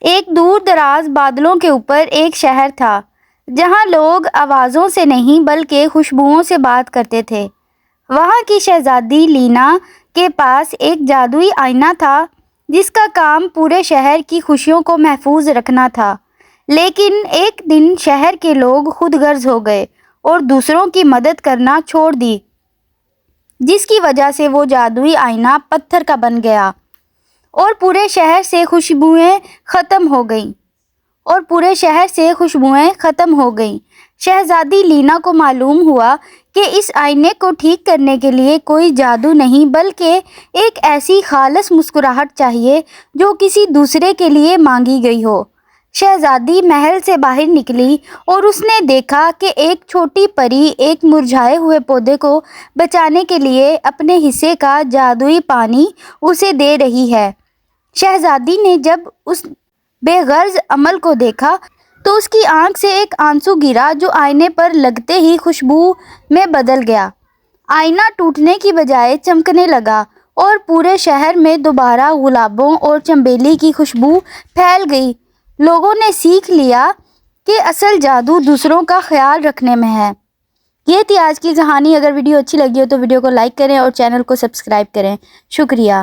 ایک دور دراز بادلوں کے اوپر ایک شہر تھا جہاں لوگ آوازوں سے نہیں بلکہ خوشبوؤں سے بات کرتے تھے۔ وہاں کی شہزادی لینا کے پاس ایک جادوئی آئینہ تھا جس کا کام پورے شہر کی خوشیوں کو محفوظ رکھنا تھا۔ لیکن ایک دن شہر کے لوگ خود غرض ہو گئے اور دوسروں کی مدد کرنا چھوڑ دی، جس کی وجہ سے وہ جادوئی آئینہ پتھر کا بن گیا اور پورے شہر سے خوشبوئیں ختم ہو گئیں۔ شہزادی لینا کو معلوم ہوا کہ اس آئینے کو ٹھیک کرنے کے لیے کوئی جادو نہیں بلکہ ایک ایسی خالص مسکراہٹ چاہیے جو کسی دوسرے کے لیے مانگی گئی ہو۔ شہزادی محل سے باہر نکلی اور اس نے دیکھا کہ ایک چھوٹی پری ایک مرجھائے ہوئے پودے کو بچانے کے لیے اپنے حصے کا جادوئی پانی اسے دے رہی ہے۔ شہزادی نے جب اس بے غرض عمل کو دیکھا تو اس کی آنکھ سے ایک آنسو گرا جو آئینے پر لگتے ہی خوشبو میں بدل گیا۔ آئینہ ٹوٹنے کی بجائے چمکنے لگا اور پورے شہر میں دوبارہ گلابوں اور چنبیلی کی خوشبو پھیل گئی۔ لوگوں نے سیکھ لیا کہ اصل جادو دوسروں کا خیال رکھنے میں ہے۔ یہ تھی آج کی کہانی۔ اگر ویڈیو اچھی لگی ہو تو ویڈیو کو لائک کریں اور چینل کو سبسکرائب کریں۔ شکریہ۔